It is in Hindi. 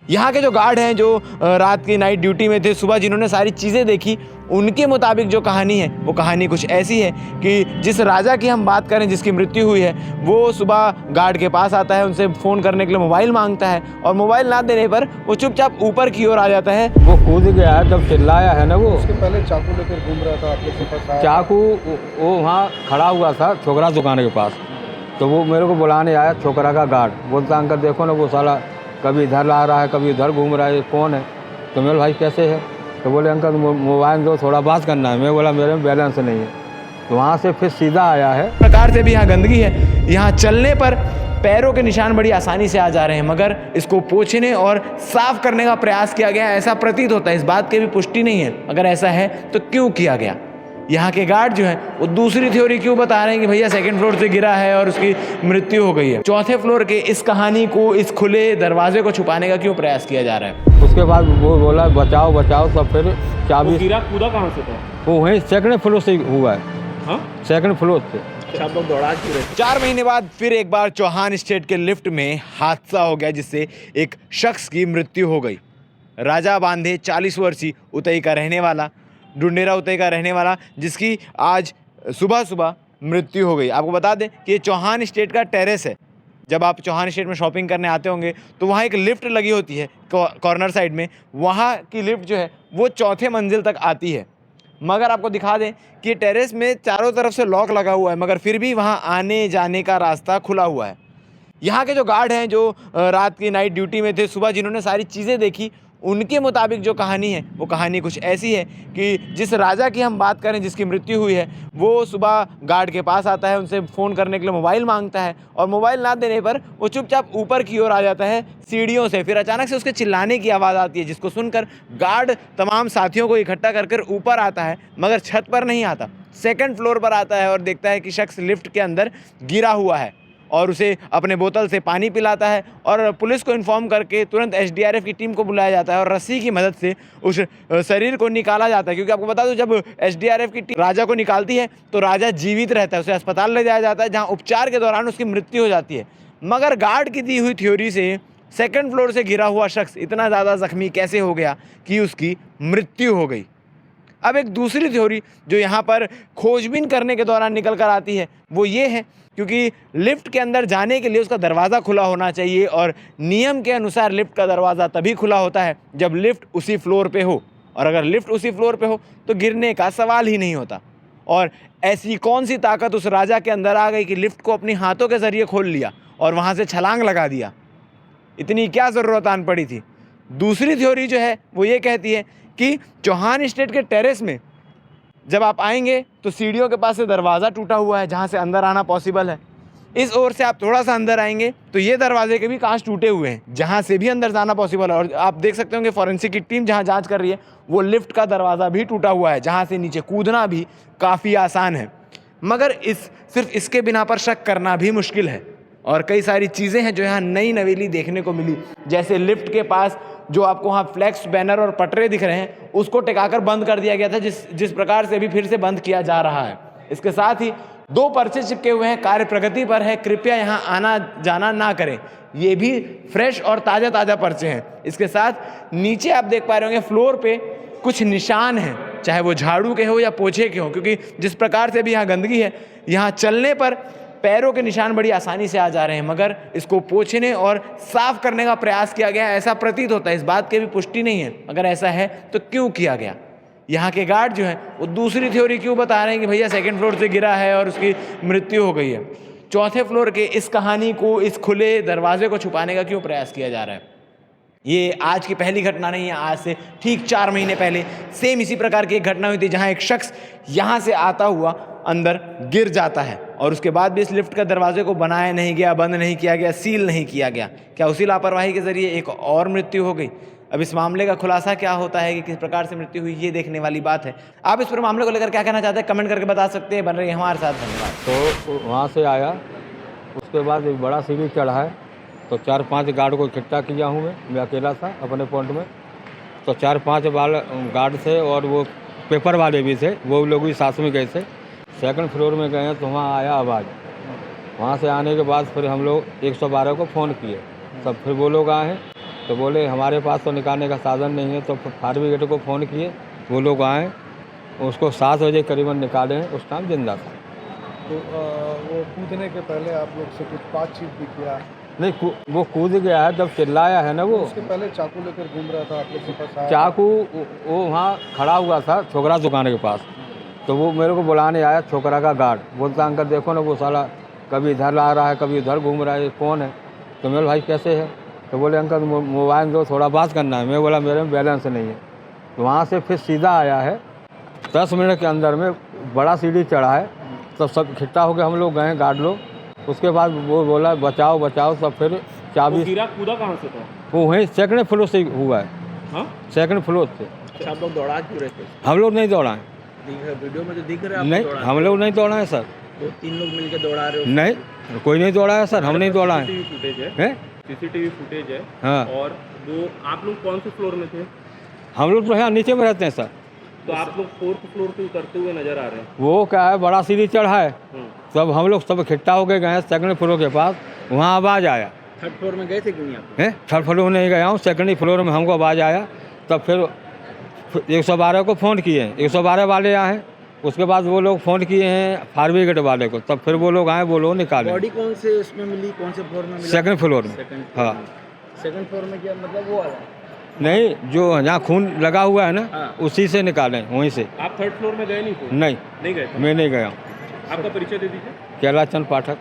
यहाँ के जो गार्ड हैं जो रात की नाइट ड्यूटी में थे, सुबह जिन्होंने सारी चीज़ें देखी, उनके मुताबिक जो कहानी है वो कहानी कुछ ऐसी है कि जिस राजा की हम बात करें जिसकी मृत्यु हुई है, वो सुबह गार्ड के पास आता है, उनसे फ़ोन करने के लिए मोबाइल मांगता है और मोबाइल ना देने पर वो चुपचाप ऊपर की ओर आ जाता है। वो कूद गया है, जब चिल्लाया है ना वो। उसके पहले चाकू लेकर घूम रहा था आपके पास आया। चाकू वो वहाँ खड़ा हुआ था छोकरा दुकान के पास, तो वो मेरे को बुलाने आया, छोकरा का गार्ड। बोलता अंकल देखो ना वो साला कभी इधर आ रहा है कभी उधर घूम रहा है, ये कौन है? तो मेरे भाई कैसे है? तो बोले अंकल मोबाइल दो, थोड़ा बात करना है। मैं बोला मेरे में बैलेंस नहीं है। तो वहाँ से फिर सीधा आया है। प्रकार से भी यहाँ गंदगी है, यहाँ चलने पर पैरों के निशान बड़ी आसानी से आ जा रहे हैं, मगर इसको पोंछने और साफ करने का प्रयास किया गया ऐसा प्रतीत होता है। इस बात की भी पुष्टि नहीं है, अगर ऐसा है तो क्यों किया गया। यहाँ के गार्ड जो हैं वो दूसरी थ्योरी क्यों बता रहे हैं कि भैया सेकंड फ्लोर से गिरा है और उसकी मृत्यु हो गई है। चौथे फ्लोर के इस कहानी को, इस खुले दरवाजे को छुपाने का क्यों प्रयास किया जा रहा है। उसके बाद वो बोला बचाओ बचाओ, सब फिर चाबी। गिरा कूदा कहाँ से था? वो वहीं सेकंड फ्लोर से हुआ है। हाँ, सेकंड फ्लोर से। अच्छा, आप लोग दौड़ा क्यों रहे? 4 महीने बाद फिर एक बार चौहान स्टेट के लिफ्ट में हादसा हो गया जिससे एक शख्स की मृत्यु हो गई। राजा बांधे 40 वर्षीय उतई का रहने वाला, डुंडेरा उतई का रहने वाला, जिसकी आज सुबह सुबह मृत्यु हो गई। आपको बता दें कि ये चौहान स्टेट का टेरेस है। जब आप चौहान स्टेट में शॉपिंग करने आते होंगे तो वहाँ एक लिफ्ट लगी होती है कॉर्नर साइड में, वहाँ की लिफ्ट जो है वो चौथे मंजिल तक आती है। मगर आपको दिखा दें कि टेरेस में चारों तरफ से लॉक लगा हुआ है, मगर फिर भी वहाँ आने जाने का रास्ता खुला हुआ है। यहाँ के जो गार्ड हैं जो रात की नाइट ड्यूटी में थे, सुबह जिन्होंने सारी चीज़ें देखी, उनके मुताबिक जो कहानी है वो कहानी कुछ ऐसी है कि जिस राजा की हम बात करें जिसकी मृत्यु हुई है, वो सुबह गार्ड के पास आता है, उनसे फ़ोन करने के लिए मोबाइल मांगता है और मोबाइल ना देने पर वो चुपचाप ऊपर की ओर आ जाता है सीढ़ियों से। फिर अचानक से उसके चिल्लाने की आवाज़ आती है, जिसको सुनकर गार्ड तमाम साथियों को इकट्ठा कर ऊपर आता है, मगर छत पर नहीं आता, सेकंड फ्लोर पर आता है और देखता है कि शख्स लिफ्ट के अंदर गिरा हुआ है और उसे अपने बोतल से पानी पिलाता है और पुलिस को इन्फॉर्म करके तुरंत एसडीआरएफ की टीम को बुलाया जाता है और रस्सी की मदद से उस शरीर को निकाला जाता है। क्योंकि आपको बता दूं, जब एसडीआरएफ की टीम राजा को निकालती है तो राजा जीवित रहता है, उसे अस्पताल ले जाया जाता है जहां उपचार के दौरान उसकी मृत्यु हो जाती है। मगर गार्ड की दी हुई थ्योरी से सेकेंड फ्लोर से गिरा हुआ शख्स इतना ज़्यादा जख्मी कैसे हो गया कि उसकी मृत्यु हो गई। अब एक दूसरी थ्योरी जो यहाँ पर खोजबीन करने के दौरान निकल कर आती है वो ये है, क्योंकि लिफ्ट के अंदर जाने के लिए उसका दरवाज़ा खुला होना चाहिए और नियम के अनुसार लिफ्ट का दरवाज़ा तभी खुला होता है जब लिफ्ट उसी फ्लोर पे हो, और अगर लिफ्ट उसी फ्लोर पे हो तो गिरने का सवाल ही नहीं होता। और ऐसी कौन सी ताकत उस राजा के अंदर आ गई कि लिफ्ट को अपने हाथों के ज़रिए खोल लिया और वहाँ से छलांग लगा दिया? इतनी क्या ज़रूरत आन पड़ी थी। दूसरी थ्योरी जो है वो ये कहती है कि चौहान स्टेट के टेरेस में जब आप आएंगे तो सीढ़ियों के पास से दरवाज़ा टूटा हुआ है जहाँ से अंदर आना पॉसिबल है। इस ओर से आप थोड़ा सा अंदर आएंगे तो ये दरवाजे के भी कांच टूटे हुए हैं जहाँ से भी अंदर जाना पॉसिबल है। और आप देख सकते होंगे फॉरेंसिक की टीम जहाँ जांच कर रही है वो लिफ्ट का दरवाज़ा भी टूटा हुआ है जहाँ से नीचे कूदना भी काफ़ी आसान है। मगर सिर्फ इसके बिना पर शक करना भी मुश्किल है और कई सारी चीज़ें हैं जो यहाँ नई नवेली देखने को मिली। जैसे लिफ्ट के पास जो आपको वहाँ फ्लैक्स बैनर और पटरे दिख रहे हैं उसको टिकाकर बंद कर दिया गया था, जिस प्रकार से भी फिर से बंद किया जा रहा है। इसके साथ ही 2 पर्चे चिपके हुए हैं, कार्य प्रगति पर है, कृपया यहाँ आना जाना ना करें। ये भी फ्रेश और ताज़ा पर्चे हैं। इसके साथ नीचे आप देख पा रहे होंगे फ्लोर पे कुछ निशान हैं, चाहे वो झाड़ू के हो या पोछे के हो, क्योंकि जिस प्रकार से भी यहाँ गंदगी है, यहाँ चलने पर पैरों के निशान बड़ी आसानी से आ जा रहे हैं, मगर इसको पोंछने और साफ करने का प्रयास किया गया ऐसा प्रतीत होता है। इस बात की भी पुष्टि नहीं है, अगर ऐसा है तो क्यों किया गया। यहाँ के गार्ड जो हैं वो दूसरी थ्योरी क्यों बता रहे हैं कि भैया सेकंड फ्लोर से गिरा है और उसकी मृत्यु हो गई है। चौथे फ्लोर के इस कहानी को, इस खुले दरवाजे को छुपाने का क्यों प्रयास किया जा रहा है। ये आज की पहली घटना नहीं है, आज से ठीक 4 महीने पहले सेम इसी प्रकार की एक घटना हुई थी जहाँ एक शख्स यहाँ से आता हुआ अंदर गिर जाता है और उसके बाद भी इस लिफ्ट का दरवाजे को बनाया नहीं गया, बंद नहीं किया गया, सील नहीं किया गया। क्या उसी लापरवाही के ज़रिए एक और मृत्यु हो गई। अब इस मामले का खुलासा क्या होता है कि किस प्रकार से मृत्यु हुई, ये देखने वाली बात है। आप इस पर मामले को लेकर क्या कहना चाहते हैं, कमेंट करके बता सकते हैं। बन रही है हमारे साथ, धन्यवाद। तो वहाँ से आया, उसके बाद एक बड़ा सीढ़ी चढ़ा है तो 4-5 गार्ड को इकट्ठा किया हूँ। मैं अकेला था अपने पॉइंट में, तो 4-5 गार्ड थे और वो पेपर वाले भी थे, वो लोग भी साथ में गए थे। सेकंड फ्लोर में गए तो वहाँ आया आवाज़। वहाँ से आने के बाद फिर हम लोग 112 को फ़ोन किए, तब फिर वो लोग आए हैं तो बोले हमारे पास तो निकालने का साधन नहीं है। तो फायर ब्रिगेड को फ़ोन किए, वो लोग आए, उसको 7 बजे करीबन निकाले हैं। उस टाइम जिंदा था। तो वो कूदने के पहले आप लोग से कुछ बातचीत भी किया? नहीं, वो कूद गया है, जब चिल्लाया है ना वो। उसके पहले चाकू लेकर घूम रहा था, आप लोग के पास आया? चाकू वो वहाँ खड़ा हुआ था छोकरा दुकान के पास। तो वो मेरे को बुलाने आया, छोकरा का गार्ड। बोलता अंकल देखो ना वो साला कभी इधर आ रहा है, कभी उधर घूम रहा है, ये कौन है? तो मेरे भाई कैसे है? तो बोले अंकल मोबाइल दो, थोड़ा बात करना है। मैं बोला मेरे में बैलेंस नहीं है। तो वहाँ से फिर सीधा आया है, 10 मिनट के अंदर में बड़ा सीढ़ी चढ़ा है। तब सब इकट्ठा हो गए, हम लोग गए गार्ड लोग। उसके बाद वो बोला बचाओ बचाओ। सब फिर चाबी गिरा कूदा कहाँ से था? वो वहीं सेकंड फ्लोर से हुआ है। हाँ, सेकंड फ्लोर से। अच्छा, आप लोग दौड़ा क्यों रहे थे? हम लोग नहीं दौड़ाए, वीडियो में जो दिख रहा है नहीं हम लोग नहीं दौड़ाए सर। तो 3 लोग मिलकर दौड़ा रहे हो? नहीं, कोई नहीं दौड़ाया सर, हम नहीं दौड़ाए सीसीटीवी फुटेज है, हैं। सीसीटीवी फुटेज है। हाँ, और वो आप लोग कौन से फ्लोर में थे? हम लोग तो यहाँ नीचे में रहते हैं सर। तो आप लोग 4th फ्लोर से उतरते हुए नजर आ रहे हैं। वो क्या है, बड़ा सीढ़ी चढ़ा है। हम्म। तब हम लोग सब इकट्ठा हो के गए सेकंड फ्लोर के पास। वहाँ आवाज़ आया 3rd फ्लोर में गए थे क्यों नहीं आप? है, 3rd फ्लोर में नहीं गया हूँ, सेकंड फ्लोर में हमको आवाज़ आया। तब फिर 112 को फ़ोन किए, 112 वाले आए। उसके बाद वो लोग फ़ोन किए हैं फायर ब्रिगेड वाले को। तब फिर वो लोग आए, वो लोग निकाले। बॉडी कौन से उसमें मिली, कौन से फ्लोर में मिली? सेकंड फ्लोर में। हाँ, सेकंड फ्लोर में क्या मतलब वो वाला? नहीं, जो यहाँ खून लगा हुआ है ना, हाँ। उसी से निकाले, वहीं से। आप 3rd फ्लोर में गए नहीं थे? नहीं, नहीं गए थे। मैं नहीं गया हूँ। आपका परिचय दे दीजिए। कैलाश चंद पाठक।